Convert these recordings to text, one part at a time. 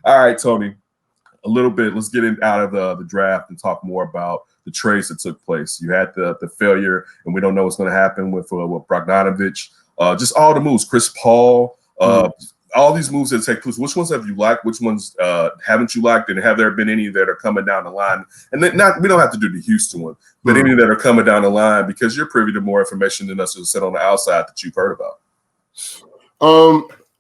All right, Tony. A little bit. Let's get out of the draft and talk more about the trades that took place. You had the failure, and we don't know what's going to happen with Bogdanovich. Just all the moves. Chris Paul. All these moves that take place. Which ones have you liked? Which ones haven't you liked? And have there been any that are coming down the line? And then we don't have to do the Houston one, but any that are coming down the line because you're privy to more information than us who sit on the outside that you've heard about.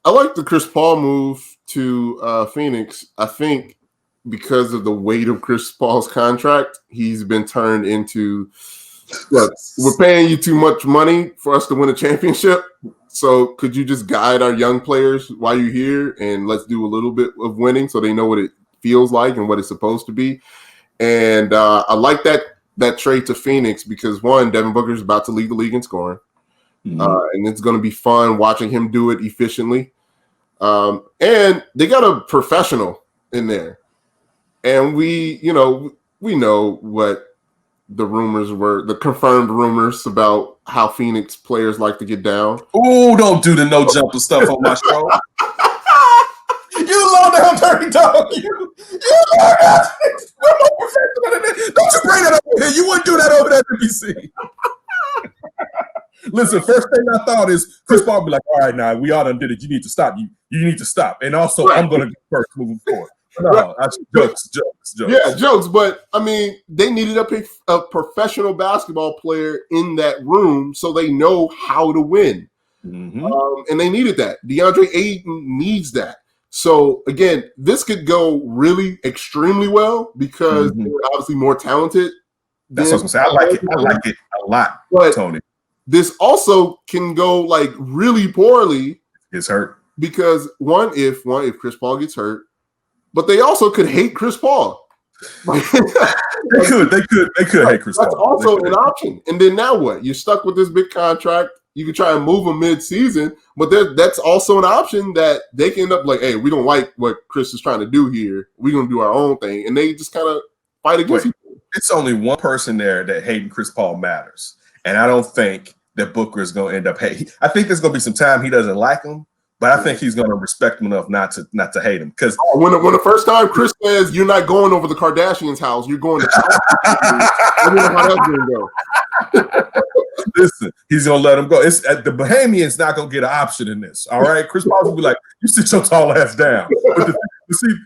I like the Chris Paul move to Phoenix. I think because of the weight of Chris Paul's contract, he's been turned into, look, we're paying you too much money for us to win a championship. So could you just guide our young players while you're here and let's do a little bit of winning so they know what it feels like and what it's supposed to be. And I like that trade to Phoenix because, one, Devin Booker is about to lead the league in scoring. And it's going to be fun watching him do it efficiently. And they got a professional in there. And we know what the rumors were, the confirmed rumors about how Phoenix players like to get down. Oh, don't do the no jumper stuff on my show. You low down dirty dog. You low down. We're more professional than that. Don't you bring that over here. You wouldn't do that over at NBC. Listen, first thing I thought is Chris Paul be like, all right, now we all done did it. You need to stop. You need to stop. And also, I'm going to go first moving forward. No, jokes. Yeah, jokes. But, I mean, they needed a professional basketball player in that room so they know how to win. And they needed that. DeAndre Ayton needs that. So, again, this could go really extremely well because they're obviously more talented. That's what I was going to say. I like it a lot, but Tony. This also can go, like, really poorly. It's hurt. Because, one, if Chris Paul gets hurt, but they also could hate Chris Paul. They could hate Chris Paul. That's also an option. And then now what? You're stuck with this big contract. You can try and move him mid-season, but that's also an option that they can end up like, hey, we don't like what Chris is trying to do here. We're going to do our own thing. And they just kind of fight against each other. It's only one person there that hating Chris Paul matters. And I don't think that Booker is going to end up hating. I think there's going to be some time he doesn't like him. But I think he's going to respect him enough not to hate him. Because when the first time Chris says you're not going over the Kardashians' house, you're going to I don't know how that's going to go. Listen, he's going to let him go. It's the Bahamian's not going to get an option in this. All right, Chris Paul will be like, you sit your tall ass down. But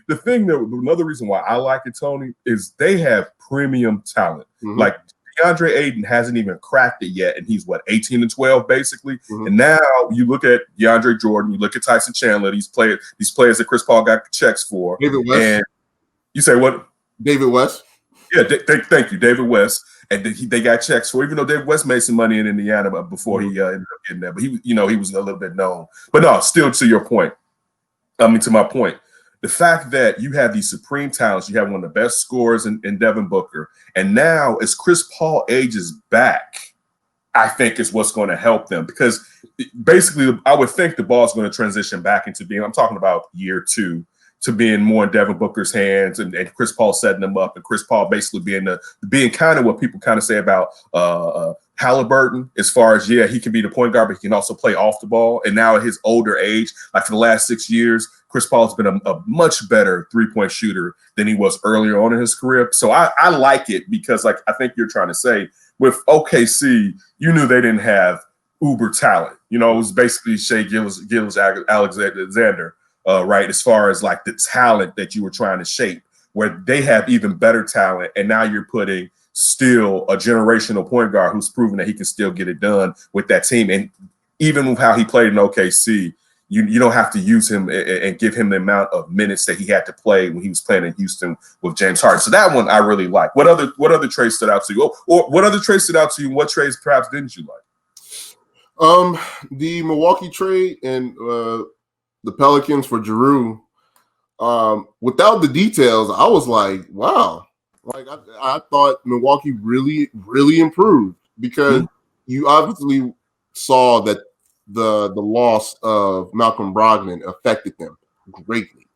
the thing that another reason why I like it, Tony, is they have premium talent. Like DeAndre Ayton hasn't even cracked it yet, and he's 18 and 12 basically. And now you look at DeAndre Jordan, you look at Tyson Chandler, these players that Chris Paul got checks for. David West. And you say what? David West. Yeah, thank you, David West. And they got checks for, even though David West made some money in Indiana before he ended up getting there. But he was a little bit known. But no, still to your point. To my point. The fact that you have these supreme talents, you have one of the best scorers in Devin Booker, and now as Chris Paul ages back, I think is what's going to help them because basically I would think the ball is going to transition back into being, I'm talking about year 2, to being more in Devin Booker's hands and Chris Paul setting them up and Chris Paul basically being kind of what people kind of say about Halliburton as far as, he can be the point guard, but he can also play off the ball. And now at his older age, like for the last 6 years, Chris Paul has been a much better three-point shooter than he was earlier on in his career. So I like it because, like I think you're trying to say, with OKC, you knew they didn't have uber talent. It was basically Shea Gilgeous-Alexander, right, as far as like the talent that you were trying to shape, where they have even better talent. And now you're putting still a generational point guard who's proven that he can still get it done with that team. And even with how he played in OKC, you don't have to use him and give him the amount of minutes that he had to play when he was playing in Houston with James Harden. So that one I really like. What other trades stood out to you? Or what other trades stood out to you? What trades perhaps didn't you like? The Milwaukee trade and the Pelicans for Giroux. Without the details, I was like, wow. Like I thought Milwaukee really, really improved because you obviously saw that the loss of Malcolm Brogdon affected them greatly.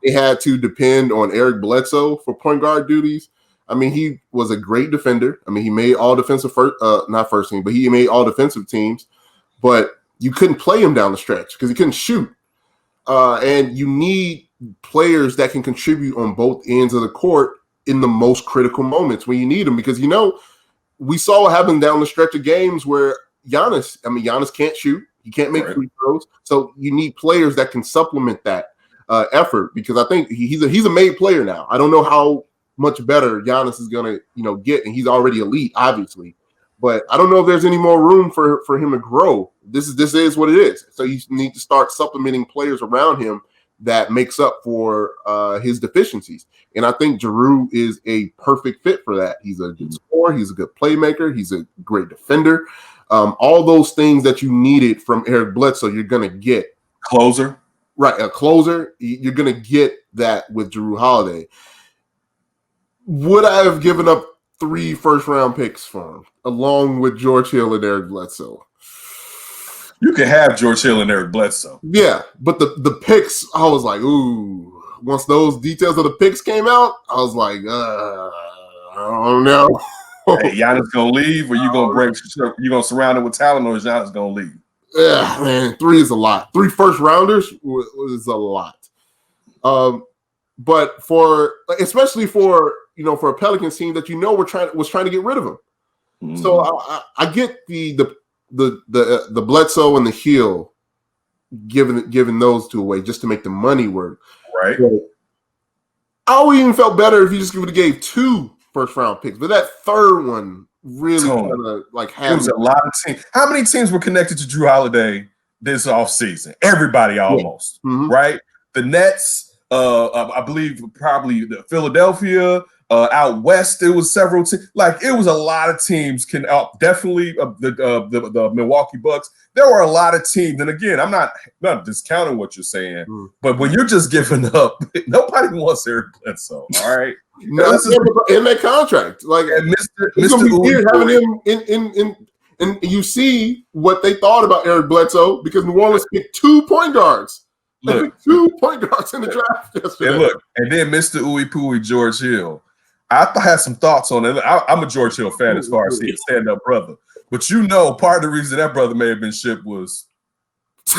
They had to depend on Eric Bledsoe for point guard duties. I mean, he was a great defender. I mean, he made all defensive not first team, but he made all defensive teams. But you couldn't play him down the stretch because he couldn't shoot. And you need players that can contribute on both ends of the court in the most critical moments when you need them. Because, we saw what happened down the stretch of games where Giannis can't shoot. He can't make free throws. So you need players that can supplement that effort, because I think he's a made player now. I don't know how much better Giannis is going to, get, and he's already elite, obviously. But I don't know if there's any more room for him to grow. This is what it is. So you need to start supplementing players around him that makes up for his deficiencies. And I think Giroux is a perfect fit for that. He's a good scorer. He's a good playmaker. He's a great defender. All those things that you needed from Eric Bledsoe, you're going to get. Closer. Right, a closer. You're going to get that with Jrue Holiday. Would I have given up 3 first-round picks for him, along with George Hill and Eric Bledsoe? You can have George Hill and Eric Bledsoe. Yeah, but the picks, I was like, ooh. Once those details of the picks came out, I was like, I don't know. Hey, Giannis gonna leave, or you gonna surround him with talent, or is Giannis gonna leave? Yeah, man, 3 is a lot. 3 first rounders was a lot. But especially for a Pelicans team that was trying to get rid of him. Mm-hmm. So I get the Bledsoe and the Hill giving those 2 away just to make the money work. Right. But I would even felt better if you just would have gave 2 first-round picks, but that third one really kind of it was a lot of teams. How many teams were connected to Jrue Holiday this offseason? Everybody almost, right? The Nets, I believe probably the Philadelphia, out west, there was several teams. It was a lot of teams. Definitely the Milwaukee Bucks. There were a lot of teams. And again, I'm not discounting what you're saying, but when you're just giving up, nobody wants Eric Bledsoe. All right, in that contract, it's gonna be weird having him in. You see what they thought about Eric Bledsoe, because New Orleans picked 2 point guards. They picked 2 point guards in the draft yesterday. And then Mr. Ooey Pooey George Hill. I had some thoughts on it. I'm a George Hill fan as far as he a stand-up brother. But part of the reason that brother may have been shipped was it's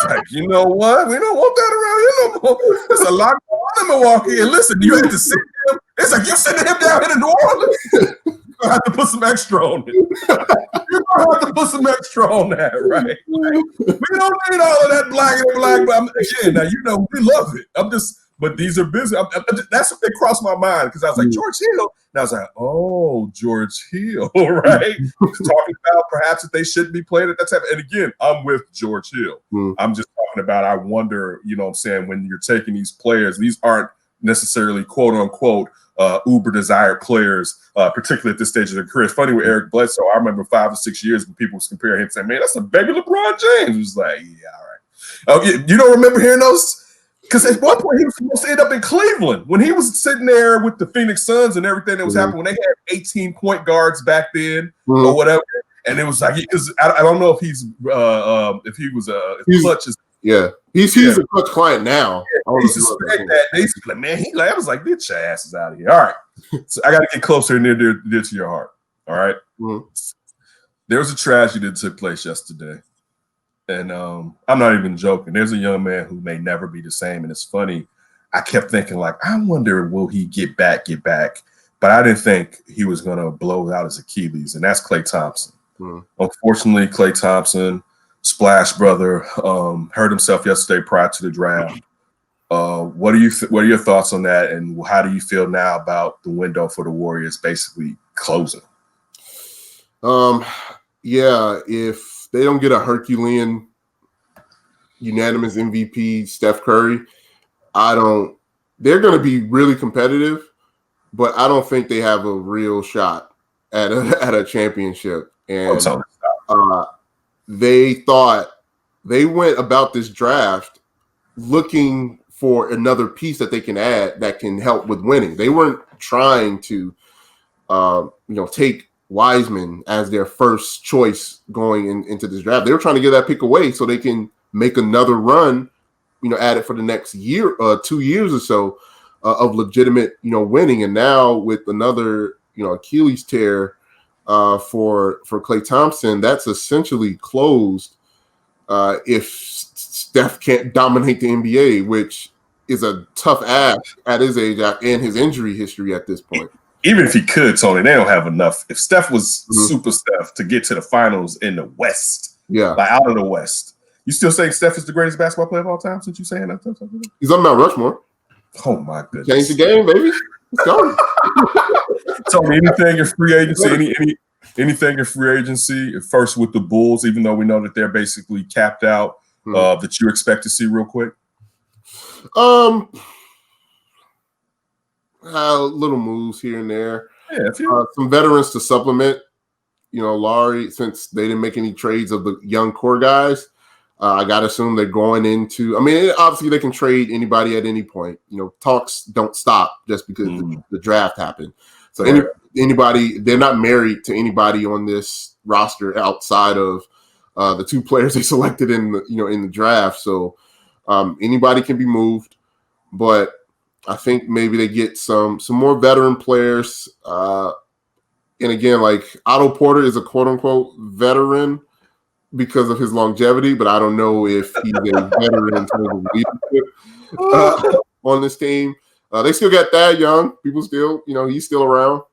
like, you know what? We don't want that around here no more. There's a lot going on in Milwaukee. And listen, you had to send him. It's like you sending him down here to New Orleans. You're gonna have to put some extra on it. You're gonna have to put some extra on that, right? We don't need all of that black and black. But again, now we love it. But these are busy. That's what they crossed my mind, because I was like, George Hill. And I was like, oh, George Hill, right? Talking about perhaps that they shouldn't be playing at that time. And again, I'm with George Hill. I'm just talking about, I wonder, what I'm saying, when you're taking these players, these aren't necessarily quote unquote uber desired players, particularly at this stage of their career. It's funny with Eric Bledsoe. I remember 5 or 6 years when people was comparing him, saying, man, that's a baby LeBron James. It was like, yeah, all right. You don't remember hearing those? Because at one point he was supposed to end up in Cleveland when he was sitting there with the Phoenix Suns and everything that was happening, when they had 18 point guards back then or whatever. And it was like, I don't know if he's clutch is. Yeah, he's a clutch client now. Yeah, he suspect that. They used to play, man. I was like, get your asses out of here. All right, so I got to get closer and near to your heart. All right. There was a tragedy that took place yesterday. And I'm not even joking. There's a young man who may never be the same. And it's funny. I kept thinking, I wonder, will he get back? But I didn't think he was going to blow out his Achilles. And that's Klay Thompson. Unfortunately, Klay Thompson, Splash Brother, hurt himself yesterday prior to the draft. What are your thoughts on that? And how do you feel now about the window for the Warriors basically closing? Yeah, if they don't get a Herculean unanimous MVP, Steph Curry, they're going to be really competitive, but I don't think they have a real shot at a championship. And they went about this draft looking for another piece that they can add that can help with winning. They weren't trying to, take Wiseman as their first choice going into this draft. They were trying to give that pick away so they can make another run, at it for the next year, 2 years or so of legitimate, winning. And now with another, Achilles tear for Klay Thompson, that's essentially closed. If Steph can't dominate the NBA, which is a tough ask at his age and his injury history at this point. Even if he could, Tony, they don't have enough. If Steph was super Steph to get to the finals in the West, like out of the West, you still saying Steph is the greatest basketball player of all time? Since you saying that, he's on Mount Rushmore. Oh my goodness! Change the game, baby. Let's go. Tony, anything in free agency? Anything in free agency? First with the Bulls, even though we know that they're basically capped out, that you expect to see real quick. Little moves here and there. Yeah, some veterans to supplement. Laurie, since they didn't make any trades of the young core guys, I got to assume they're going into. I mean, obviously they can trade anybody at any point. Talks don't stop just because the draft happened. So anybody, they're not married to anybody on this roster outside of the two players they selected in the draft. So anybody can be moved, but I think maybe they get some more veteran players. And again, like Otto Porter is a quote unquote veteran because of his longevity, but I don't know if he's a veteran in terms of leadership on this team. They still got Thad Young. People still, he's still around.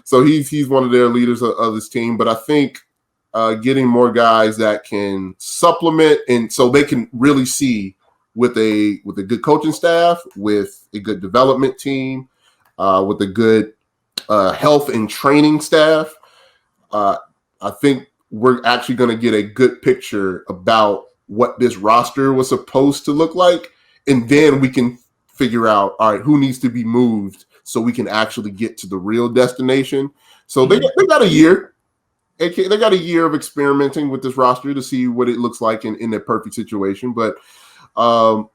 So he's one of their leaders of this team. But I think getting more guys that can supplement, and so they can really see with a good coaching staff, with a good development team, with a good health and training staff. I think we're actually going to get a good picture about what this roster was supposed to look like. And then we can figure out, all right, who needs to be moved so we can actually get to the real destination. So they got a year. They got a year of experimenting with this roster to see what it looks like in their perfect situation. But I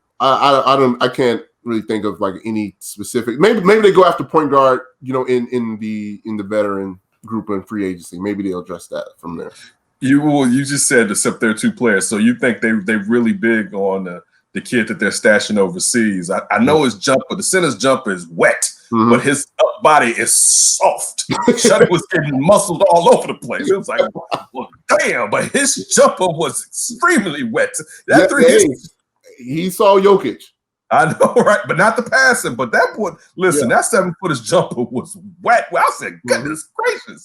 can't really think of like any specific. Maybe they go after point guard, in the veteran group and free agency. Maybe they'll address that from there. You just said except they're two players, so you think they're really big on the kid that they're stashing overseas. I know his jumper, the center's jumper is wet, but his up body is soft. Shuddy was getting muscled all over the place. It was like, well, damn, but his jumper was extremely wet. He saw Jokic. I know, right? But not the passing. But that boy, listen, that 7-footer's jumper was wet. Well, I said, goodness gracious.